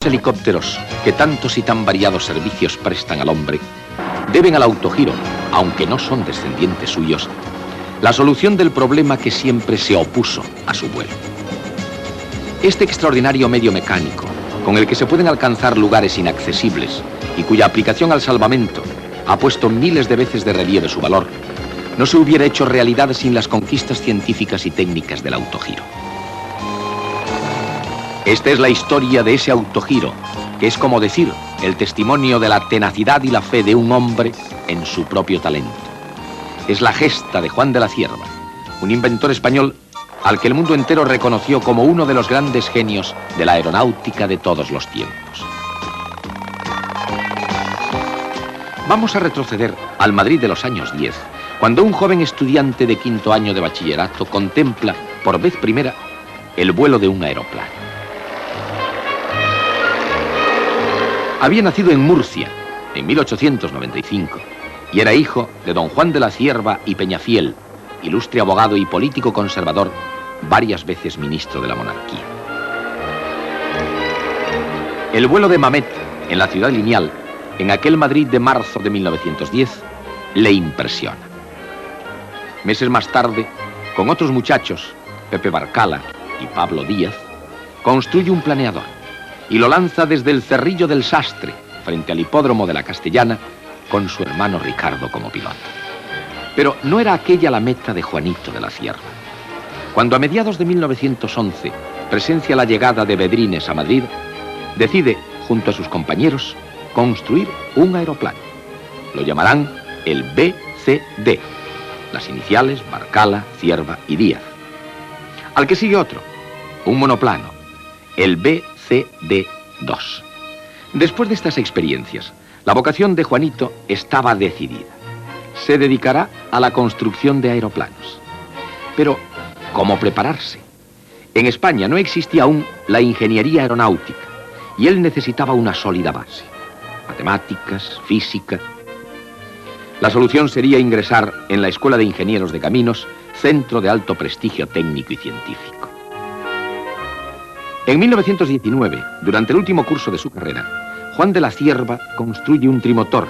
helicópteros que tantos y tan variados servicios prestan al hombre deben al autogiro, aunque no son descendientes suyos, la solución del problema que siempre se opuso a su vuelo. Este extraordinario medio mecánico, con el que se pueden alcanzar lugares inaccesibles y cuya aplicación al salvamento ha puesto miles de veces de relieve su valor, no se hubiera hecho realidad sin las conquistas científicas y técnicas del autogiro. Esta es la historia de ese autogiro, que es como decir, el testimonio de la tenacidad y la fe de un hombre en su propio talento. Es la gesta de Juan de la Cierva, un inventor español al que el mundo entero reconoció como uno de los grandes genios de la aeronáutica de todos los tiempos. Vamos a retroceder al Madrid de los años 10, cuando un joven estudiante de quinto año de bachillerato contempla por vez primera el vuelo de un aeroplano. Había nacido en Murcia, en 1895, y era hijo de don Juan de la Cierva y Peñafiel, ilustre abogado y político conservador, varias veces ministro de la monarquía. El vuelo de Mamet en la ciudad lineal, en aquel Madrid de marzo de 1910, le impresiona. Meses más tarde, con otros muchachos, Pepe Barcala y Pablo Díaz, construye un planeador y lo lanza desde el Cerrillo del Sastre, frente al hipódromo de la Castellana, con su hermano Ricardo como piloto. Pero no era aquella la meta de Juanito de la Cierva. Cuando a mediados de 1911 presencia la llegada de Bedrines a Madrid, decide, junto a sus compañeros, construir un aeroplano. Lo llamarán el BCD, las iniciales Barcala, Cierva y Díaz. Al que sigue otro, un monoplano, el BCD-2. Después de estas experiencias, la vocación de Juanito estaba decidida. Se dedicará a la construcción de aeroplanos. Pero, ¿cómo prepararse? En España no existía aún la ingeniería aeronáutica y él necesitaba una sólida base. Matemáticas, física. La solución sería ingresar en la Escuela de Ingenieros de Caminos, centro de alto prestigio técnico y científico. En 1919, durante el último curso de su carrera, Juan de la Cierva construye un trimotor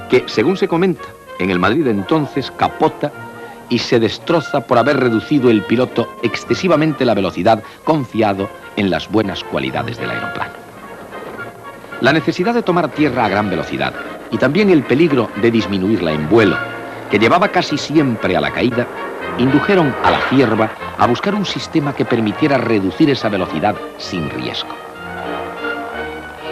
que, según se comenta, en el Madrid de entonces capota y se destroza por haber reducido el piloto excesivamente la velocidad, confiado en las buenas cualidades del aeroplano. La necesidad de tomar tierra a gran velocidad y también el peligro de disminuirla en vuelo, que llevaba casi siempre a la caída, indujeron a la Cierva a buscar un sistema que permitiera reducir esa velocidad sin riesgo.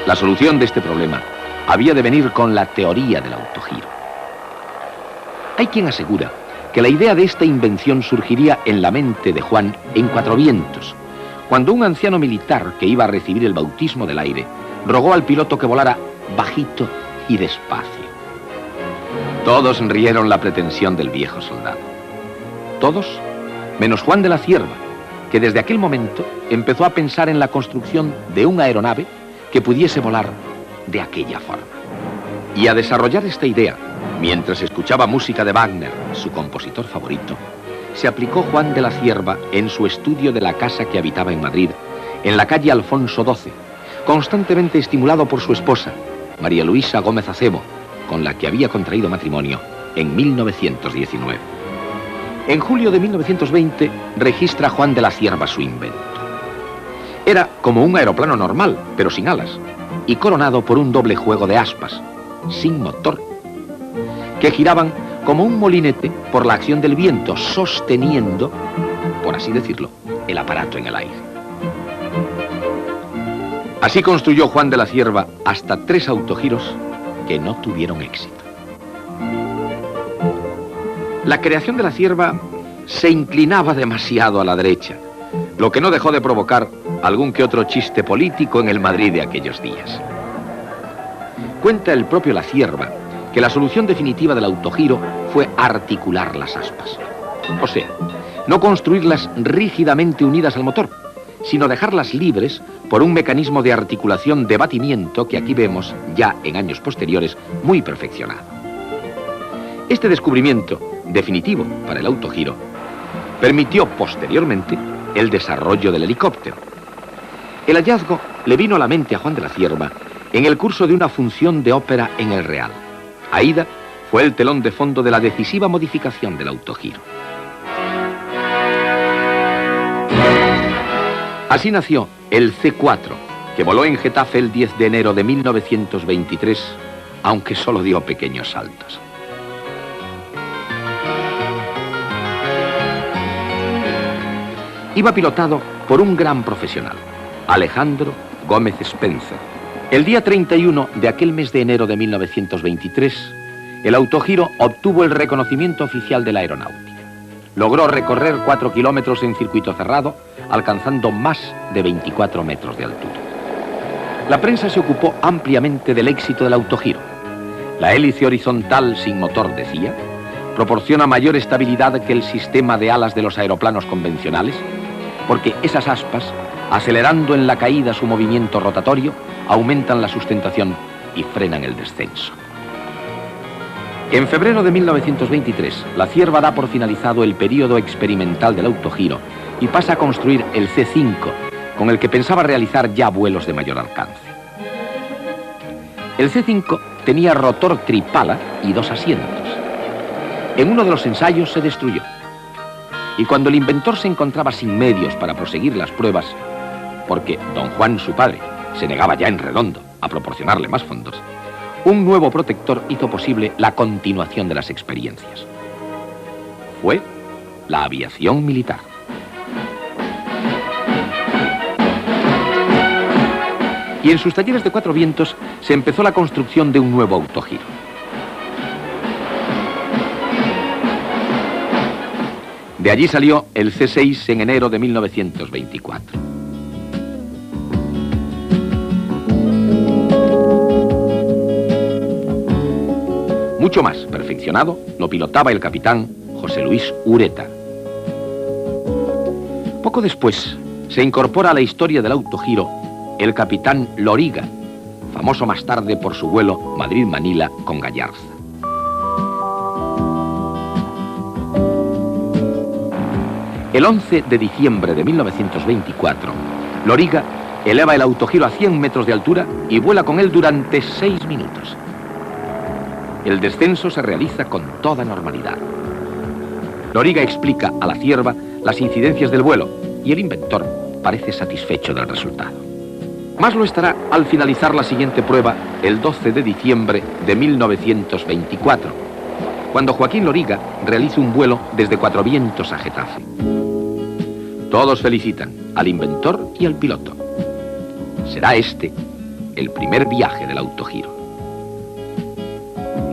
La solución de este problema había de venir con la teoría del autogiro. Hay quien asegura que la idea de esta invención surgiría en la mente de Juan en Cuatro Vientos, cuando un anciano militar que iba a recibir el bautismo del aire rogó al piloto que volara bajito y despacio. Todos rieron la pretensión del viejo soldado. Todos, menos Juan de la Cierva, que desde aquel momento empezó a pensar en la construcción de una aeronave que pudiese volar de aquella forma. Y a desarrollar esta idea, mientras escuchaba música de Wagner, su compositor favorito, se aplicó Juan de la Cierva en su estudio de la casa que habitaba en Madrid, en la calle Alfonso XII, constantemente estimulado por su esposa, María Luisa Gómez Acebo, con la que había contraído matrimonio en 1919. En julio de 1920 registra Juan de la Cierva su invento. Era como un aeroplano normal, pero sin alas, y coronado por un doble juego de aspas, sin motor, que giraban como un molinete por la acción del viento, sosteniendo, por así decirlo, el aparato en el aire. Así construyó Juan de la Cierva hasta 3 autogiros que no tuvieron éxito. La creación de la Cierva se inclinaba demasiado a la derecha, lo que no dejó de provocar algún que otro chiste político en el Madrid de aquellos días. Cuenta el propio La Cierva que la solución definitiva del autogiro fue articular las aspas. O sea, no construirlas rígidamente unidas al motor, sino dejarlas libres por un mecanismo de articulación de batimiento que aquí vemos, ya en años posteriores, muy perfeccionado. Este descubrimiento, definitivo para el autogiro, permitió posteriormente el desarrollo del helicóptero. El hallazgo le vino a la mente a Juan de la Cierva en el curso de una función de ópera en el Real. Aída fue el telón de fondo de la decisiva modificación del autogiro. Así nació el C4, que voló en Getafe el 10 de enero de 1923, aunque solo dio pequeños saltos. Iba pilotado por un gran profesional, Alejandro Gómez Spencer. El día 31 de aquel mes de enero de 1923, el autogiro obtuvo el reconocimiento oficial de la aeronáutica. Logró recorrer 4 kilómetros en circuito cerrado, alcanzando más de 24 metros de altura. La prensa se ocupó ampliamente del éxito del autogiro. La hélice horizontal sin motor, decía, proporciona mayor estabilidad que el sistema de alas de los aeroplanos convencionales, porque esas aspas, acelerando en la caída su movimiento rotatorio, aumentan la sustentación y frenan el descenso. En febrero de 1923, la Cierva da por finalizado el período experimental del autogiro y pasa a construir el C5, con el que pensaba realizar ya vuelos de mayor alcance. El C5 tenía rotor tripala y 2 asientos. En uno de los ensayos se destruyó. Y cuando el inventor se encontraba sin medios para proseguir las pruebas, porque don Juan, su padre, se negaba ya en redondo a proporcionarle más fondos, un nuevo protector hizo posible la continuación de las experiencias. Fue la aviación militar. Y en sus talleres de Cuatro Vientos se empezó la construcción de un nuevo autogiro. De allí salió el C6 en enero de 1924. Mucho más perfeccionado lo pilotaba el capitán José Luis Ureta. Poco después se incorpora a la historia del autogiro el capitán Loriga, famoso más tarde por su vuelo Madrid-Manila con Gallarza. El 11 de diciembre de 1924, Loriga eleva el autogiro a 100 metros de altura y vuela con él durante 6 minutos. El descenso se realiza con toda normalidad. Loriga explica a la Cierva las incidencias del vuelo y el inventor parece satisfecho del resultado. Más lo estará al finalizar la siguiente prueba el 12 de diciembre de 1924, cuando Joaquín Loriga realiza un vuelo desde Cuatro Vientos a Getafe. Todos felicitan al inventor y al piloto. Será este el primer viaje del autogiro.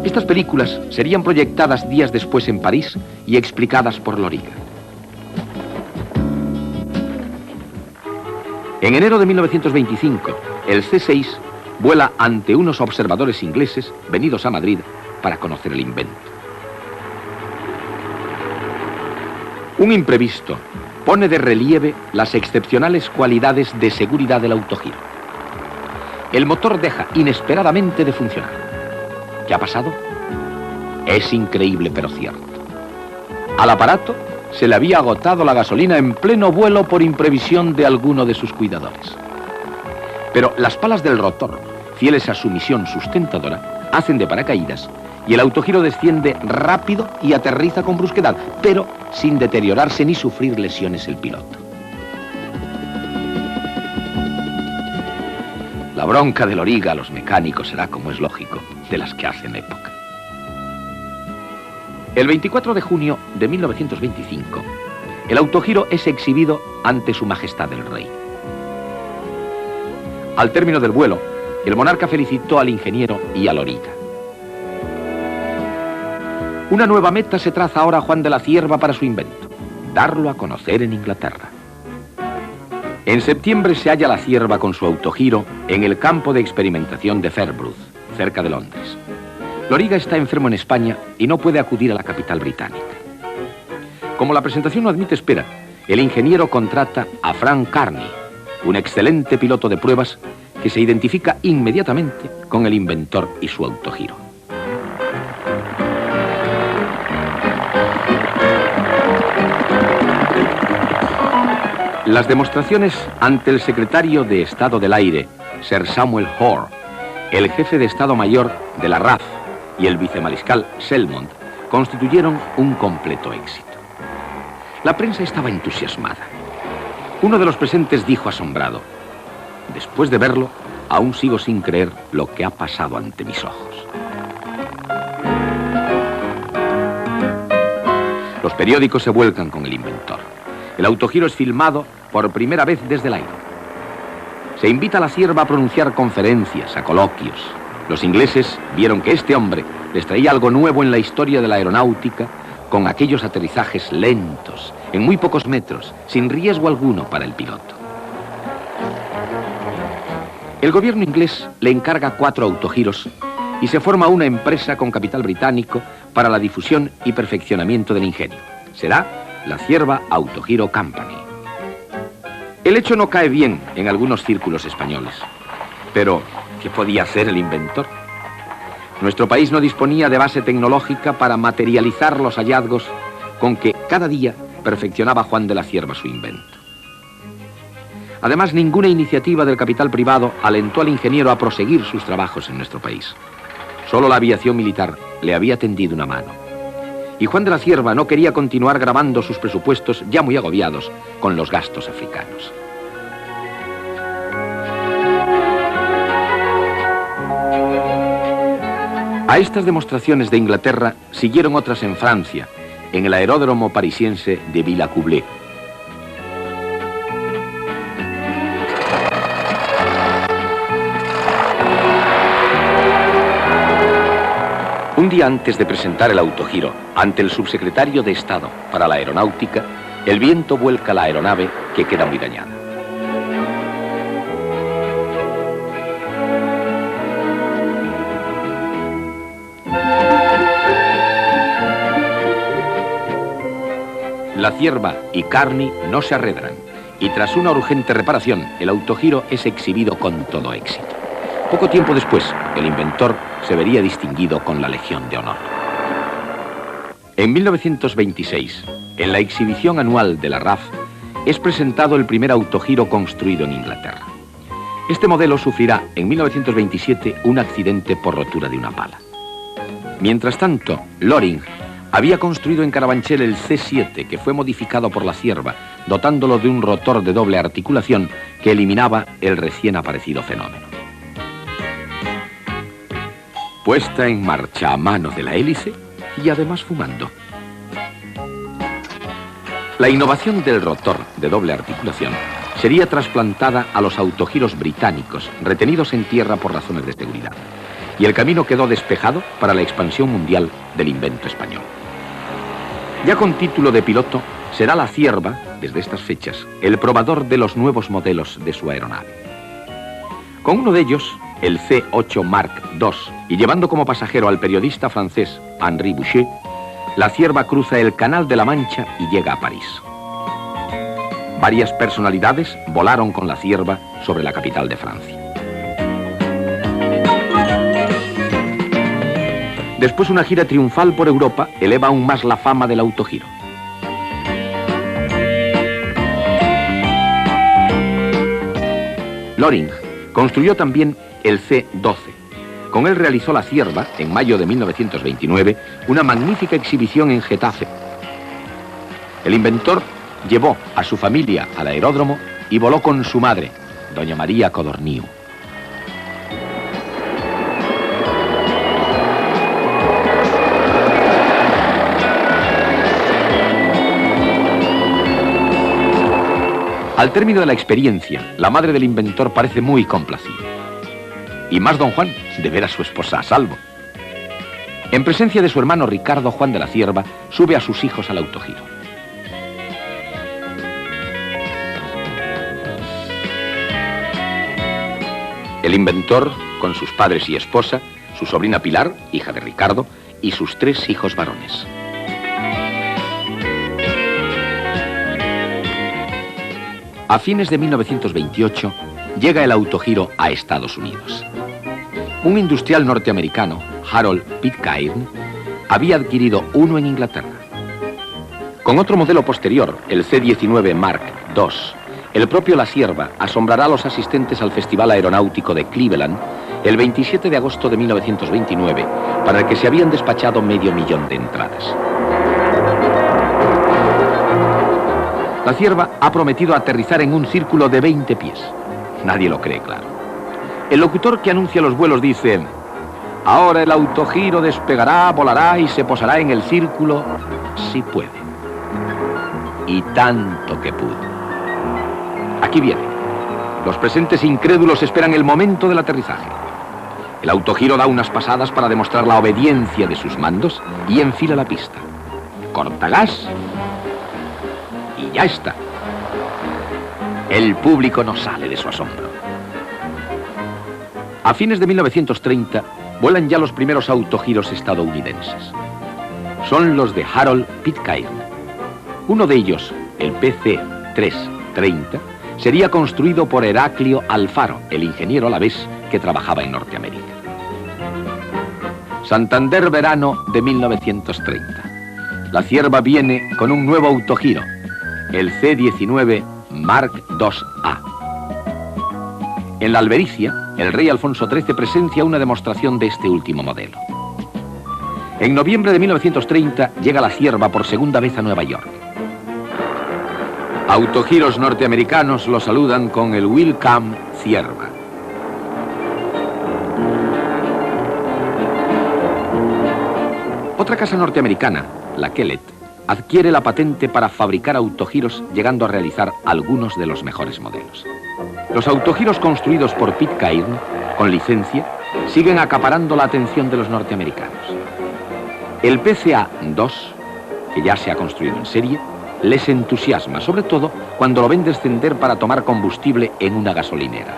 Estas películas serían proyectadas días después en París y explicadas por Loriga. En enero de 1925, el C6 vuela ante unos observadores ingleses venidos a Madrid para conocer el invento. Un imprevisto pone de relieve las excepcionales cualidades de seguridad del autogiro. El motor deja inesperadamente de funcionar. ¿Qué ha pasado? Es increíble, pero cierto. Al aparato se le había agotado la gasolina en pleno vuelo por imprevisión de alguno de sus cuidadores. Pero las palas del rotor, fieles a su misión sustentadora, hacen de paracaídas y el autogiro desciende rápido y aterriza con brusquedad, pero sin deteriorarse ni sufrir lesiones el piloto. La bronca de Loriga a los mecánicos será, como es lógico, de las que hacen época. El 24 de junio de 1925, el autogiro es exhibido ante Su Majestad el Rey. Al término del vuelo, el monarca felicitó al ingeniero y a Loriga. Una nueva meta se traza ahora Juan de la Cierva para su invento: darlo a conocer en Inglaterra. En septiembre se halla la Cierva con su autogiro en el campo de experimentación de Fairbrough, cerca de Londres. Loriga está enfermo en España y no puede acudir a la capital británica. Como la presentación no admite espera, el ingeniero contrata a Frank Carney, un excelente piloto de pruebas que se identifica inmediatamente con el inventor y su autogiro. Las demostraciones ante el secretario de Estado del Aire, Sir Samuel Hoare, el jefe de Estado Mayor de la RAF y el vicemariscal Selmont constituyeron un completo éxito. La prensa estaba entusiasmada. Uno de los presentes dijo asombrado: después de verlo, aún sigo sin creer lo que ha pasado ante mis ojos. Los periódicos se vuelcan con el inventor. El autogiro es filmado por primera vez desde el aire. Se invita a la sierva a pronunciar conferencias, a coloquios. Los ingleses vieron que este hombre les traía algo nuevo en la historia de la aeronáutica, con aquellos aterrizajes lentos, en muy pocos metros, sin riesgo alguno para el piloto. El gobierno inglés le encarga 4 autogiros y se forma una empresa con capital británico para la difusión y perfeccionamiento del ingenio. Será la Cierva Autogiro Company. El hecho no cae bien en algunos círculos españoles. Pero, ¿qué podía hacer el inventor? Nuestro país no disponía de base tecnológica para materializar los hallazgos con que cada día perfeccionaba Juan de la Cierva su invento. Además, ninguna iniciativa del capital privado alentó al ingeniero a proseguir sus trabajos en nuestro país. Solo la aviación militar le había tendido una mano. Y Juan de la Cierva no quería continuar grabando sus presupuestos ya muy agobiados con los gastos africanos. A estas demostraciones de Inglaterra siguieron otras en Francia, en el aeródromo parisiense de Villacoublay. Un día antes de presentar el autogiro ante el subsecretario de Estado para la Aeronáutica, el viento vuelca la aeronave, que queda muy dañada. La Cierva y Carney no se arredran, y tras una urgente reparación, el autogiro es exhibido con todo éxito. Poco tiempo después, el inventor se vería distinguido con la Legión de Honor. En 1926, en la exhibición anual de la RAF, es presentado el primer autogiro construido en Inglaterra. Este modelo sufrirá en 1927 un accidente por rotura de una pala. Mientras tanto, Loring había construido en Carabanchel el C-7, que fue modificado por la Cierva, dotándolo de un rotor de doble articulación que eliminaba el recién aparecido fenómeno. Puesta en marcha a mano de la hélice y además fumando. La innovación del rotor de doble articulación sería trasplantada a los autogiros británicos, retenidos en tierra por razones de seguridad. Y el camino quedó despejado para la expansión mundial del invento español. Ya con título de piloto, será la Cierva, desde estas fechas, el probador de los nuevos modelos de su aeronave. Con uno de ellos, el C-8 Mark II, y llevando como pasajero al periodista francés Henri Boucher, la Cierva cruza el Canal de la Mancha y llega a París. Varias personalidades volaron con la Cierva sobre la capital de Francia. Después, una gira triunfal por Europa eleva aún más la fama del autogiro. Loring construyó también el C-12. Con él realizó la Cierva, en mayo de 1929, una magnífica exhibición en Getafe. El inventor llevó a su familia al aeródromo y voló con su madre, doña María Codorniu. Al término de la experiencia, la madre del inventor parece muy complacida. Y más don Juan, de ver a su esposa a salvo. En presencia de su hermano Ricardo, Juan de la Cierva sube a sus hijos al autogiro. El inventor, con sus padres y esposa, su sobrina Pilar, hija de Ricardo, y sus 3 hijos varones. A fines de 1928, llega el autogiro a Estados Unidos. Un industrial norteamericano, Harold Pitcairn, había adquirido uno en Inglaterra. Con otro modelo posterior, el C-19 Mark II, El propio La Cierva asombrará a los asistentes al Festival Aeronáutico de Cleveland el 27 de agosto de 1929, para el que se habían despachado 500.000 de entradas. La Cierva ha prometido aterrizar en un círculo de 20 pies. Nadie lo cree, claro. El locutor que anuncia los vuelos dice: ahora el autogiro despegará, volará y se posará en el círculo si puede. Y tanto que pudo. Aquí viene. Los presentes incrédulos esperan el momento del aterrizaje. El autogiro da unas pasadas para demostrar la obediencia de sus mandos y enfila la pista. Corta gas y ya está. El público no sale de su asombro. A fines de 1930 vuelan ya los primeros autogiros estadounidenses. Son los de Harold Pitcairn. Uno de ellos, el PC-330, sería construido por Heraclio Alfaro, el ingeniero alavés que trabajaba en Norteamérica. Santander, verano de 1930. La Cierva viene con un nuevo autogiro, el C-19 Mark IIA. En la Albericia, el rey Alfonso XIII presencia una demostración de este último modelo. En noviembre de 1930 llega La Cierva por segunda vez a Nueva York. Autogiros norteamericanos lo saludan con el Welcome Cierva. Otra casa norteamericana, la Kellett, adquiere la patente para fabricar autogiros, llegando a realizar algunos de los mejores modelos. Los autogiros construidos por Pitcairn, con licencia, siguen acaparando la atención de los norteamericanos. El PCA-2, que ya se ha construido en serie, les entusiasma, sobre todo cuando lo ven descender para tomar combustible en una gasolinera.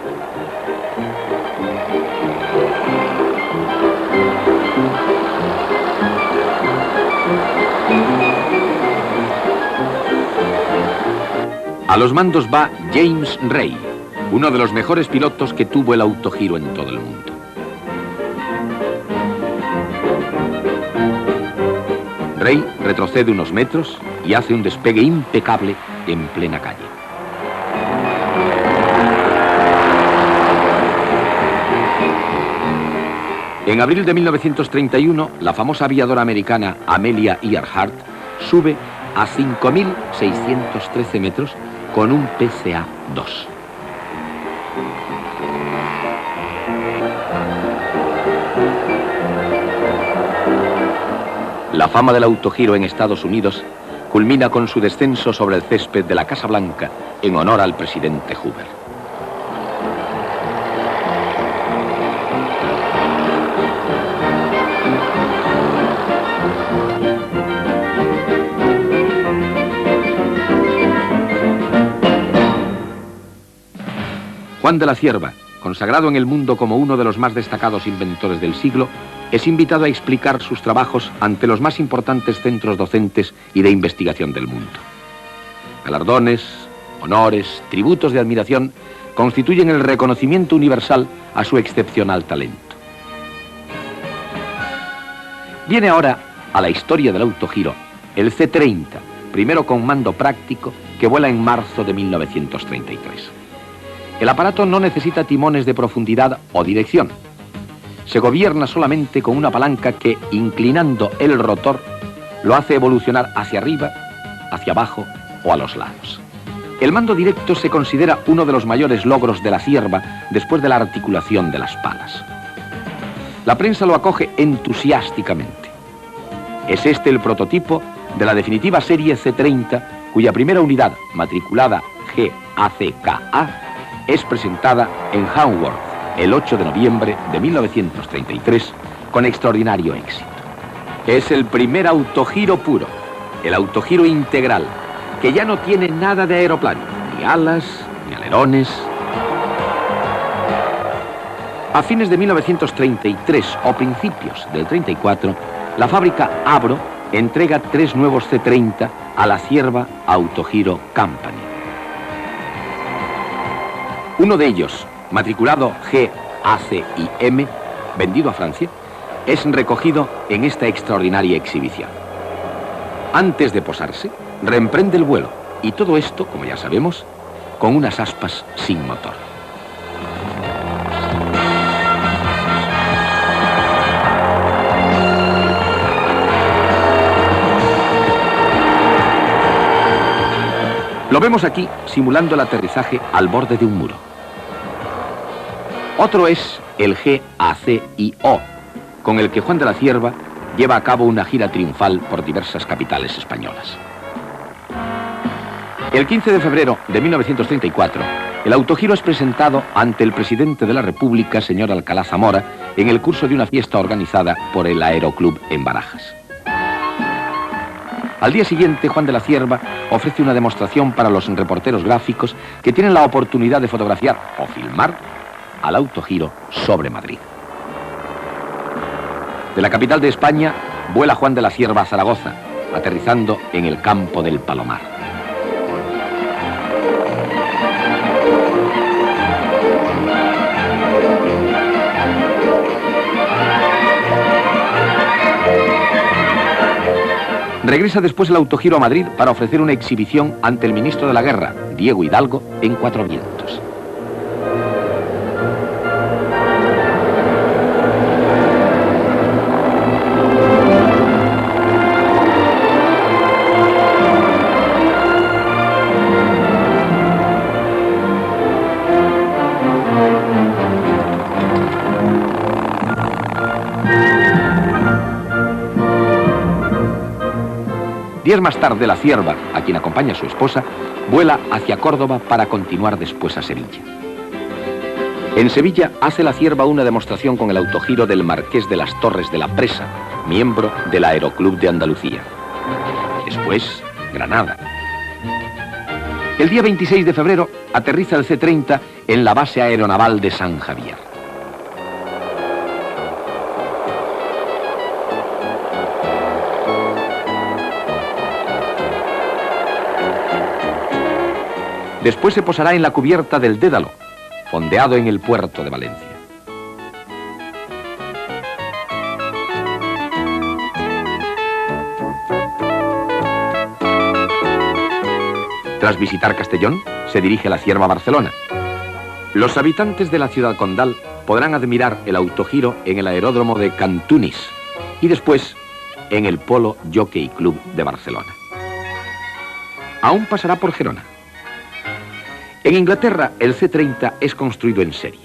A los mandos va James Ray, uno de los mejores pilotos que tuvo el autogiro en todo el mundo. Ray retrocede unos metros y hace un despegue impecable en plena calle. En abril de 1931, la famosa aviadora americana Amelia Earhart sube a 5.613 metros con un PCA-2. La fama del autogiro en Estados Unidos culmina con su descenso sobre el césped de la Casa Blanca en honor al presidente Hoover. Juan de la Cierva, consagrado en el mundo como uno de los más destacados inventores del siglo, es invitado a explicar sus trabajos ante los más importantes centros docentes y de investigación del mundo. Galardones, honores, tributos de admiración constituyen el reconocimiento universal a su excepcional talento. Viene ahora a la historia del autogiro el C-30, primero con mando práctico, que vuela en marzo de 1933. El aparato no necesita timones de profundidad o dirección. Se gobierna solamente con una palanca que, inclinando el rotor, lo hace evolucionar hacia arriba, hacia abajo o a los lados. El mando directo se considera uno de los mayores logros de la Cierva después de la articulación de las palas. La prensa lo acoge entusiásticamente. Es este el prototipo de la definitiva serie C-30, cuya primera unidad, matriculada GACKA, es presentada en Haworth el 8 de noviembre de 1933 con extraordinario éxito. Es el primer autogiro puro, el autogiro integral, que ya no tiene nada de aeroplano, ni alas, ni alerones. A fines de 1933 o principios del 34, la fábrica Avro entrega 3 nuevos C-30 a la Cierva Autogiro Company. Uno de ellos, matriculado GACIM, vendido a Francia, es recogido en esta extraordinaria exhibición. Antes de posarse, reemprende el vuelo, y todo esto, como ya sabemos, con unas aspas sin motor. Lo vemos aquí simulando el aterrizaje al borde de un muro. Otro es el GACIO, con el que Juan de la Cierva lleva a cabo una gira triunfal por diversas capitales españolas. El 15 de febrero de 1934, el autogiro es presentado ante el presidente de la República, señor Alcalá Zamora, en el curso de una fiesta organizada por el Aeroclub en Barajas. Al día siguiente, Juan de la Cierva ofrece una demostración para los reporteros gráficos que tienen la oportunidad de fotografiar o filmar al autogiro sobre Madrid. De la capital de España, vuela Juan de la Cierva a Zaragoza, aterrizando en el campo del Palomar. Regresa después el autogiro a Madrid para ofrecer una exhibición ante el ministro de la Guerra, Diego Hidalgo, en Cuatro Vientos. Días más tarde, la Cierva, a quien acompaña a su esposa, vuela hacia Córdoba para continuar después a Sevilla. En Sevilla hace la Cierva una demostración con el autogiro del Marqués de las Torres de la Presa, miembro del Aeroclub de Andalucía. Después, Granada. El día 26 de febrero aterriza el C-30 en la base aeronaval de San Javier. Después se posará en la cubierta del Dédalo, fondeado en el puerto de Valencia. Tras visitar Castellón, se dirige la Cierva a Barcelona. Los habitantes de la ciudad condal podrán admirar el autogiro en el aeródromo de Cantunis y después en el Polo Jockey Club de Barcelona. Aún pasará por Gerona. En Inglaterra, el C-30 es construido en serie.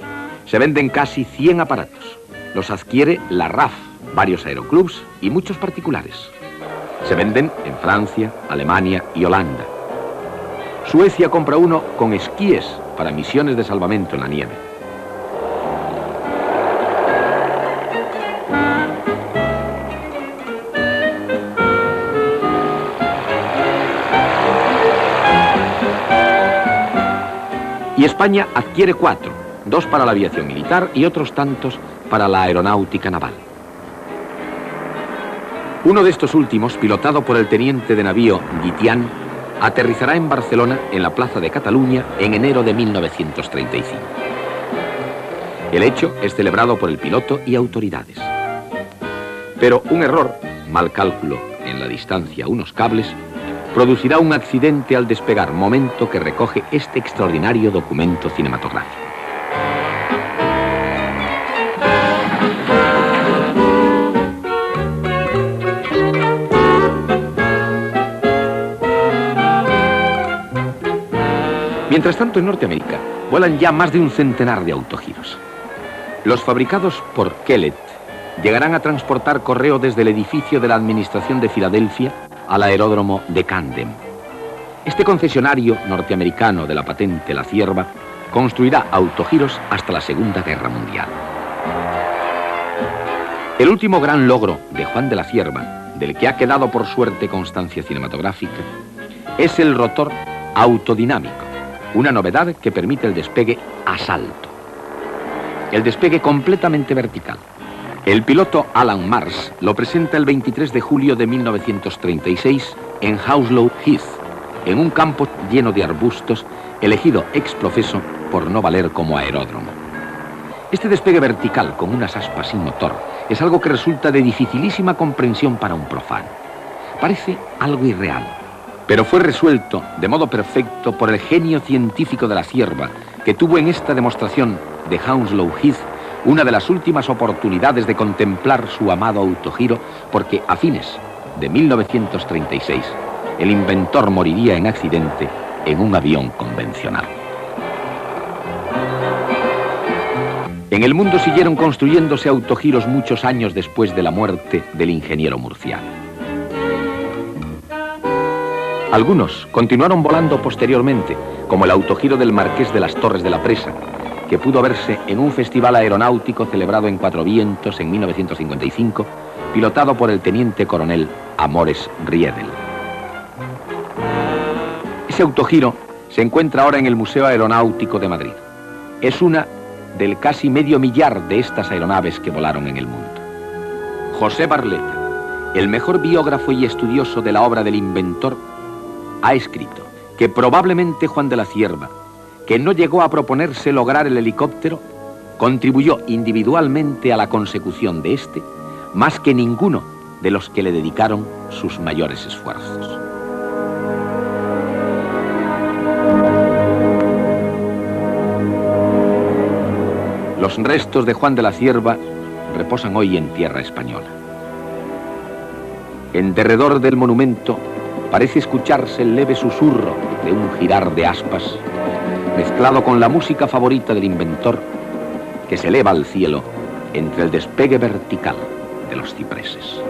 Se venden casi 100 aparatos. Los adquiere la RAF, varios aeroclubs y muchos particulares. Se venden en Francia, Alemania y Holanda. Suecia compra uno con esquíes para misiones de salvamento en la nieve. Y España adquiere 4, 2 para la aviación militar y otros tantos para la aeronáutica naval. Uno de estos últimos, pilotado por el teniente de navío Guitián, aterrizará en Barcelona, en la Plaza de Cataluña, en enero de 1935. El hecho es celebrado por el piloto y autoridades. Pero un error, mal cálculo en la distancia a unos cables, producirá un accidente al despegar, momento que recoge este extraordinario documento cinematográfico. Mientras tanto, en Norteamérica vuelan ya más de un centenar de autogiros. Los fabricados por Kellett llegarán a transportar correo desde el edificio de la Administración de Filadelfia al aeródromo de Camden. Este concesionario norteamericano de la patente La Cierva construirá autogiros hasta la Segunda Guerra Mundial. El último gran logro de Juan de la Cierva, del que ha quedado por suerte constancia cinematográfica, es el rotor autodinámico, una novedad que permite el despegue a salto. El despegue completamente vertical. El piloto Alan Mars lo presenta el 23 de julio de 1936 en Hounslow Heath, en un campo lleno de arbustos, elegido ex profeso por no valer como aeródromo. Este despegue vertical con unas aspas sin motor es algo que resulta de dificilísima comprensión para un profano. Parece algo irreal, Pero fue resuelto de modo perfecto por el genio científico de la Cierva, que tuvo en esta demostración de Hounslow Heath una de las últimas oportunidades de contemplar su amado autogiro, porque a fines de 1936 el inventor moriría en accidente en un avión convencional. En el mundo siguieron construyéndose autogiros muchos años después de la muerte del ingeniero murciano. Algunos continuaron volando posteriormente, como el autogiro del Marqués de las Torres de la Presa, que pudo verse en un festival aeronáutico celebrado en Cuatro Vientos en 1955, pilotado por el teniente coronel Amores Riedel. Ese autogiro se encuentra ahora en el Museo Aeronáutico de Madrid. Es una del casi medio millar de estas aeronaves que volaron en el mundo. José Barleta, el mejor biógrafo y estudioso de la obra del inventor, ha escrito que probablemente Juan de la Cierva, que no llegó a proponerse lograr el helicóptero, contribuyó individualmente a la consecución de este, más que ninguno de los que le dedicaron sus mayores esfuerzos. Los restos de Juan de la Cierva reposan hoy en tierra española. En derredor del monumento parece escucharse el leve susurro de un girar de aspas, mezclado con la música favorita del inventor, que se eleva al cielo entre el despegue vertical de los cipreses.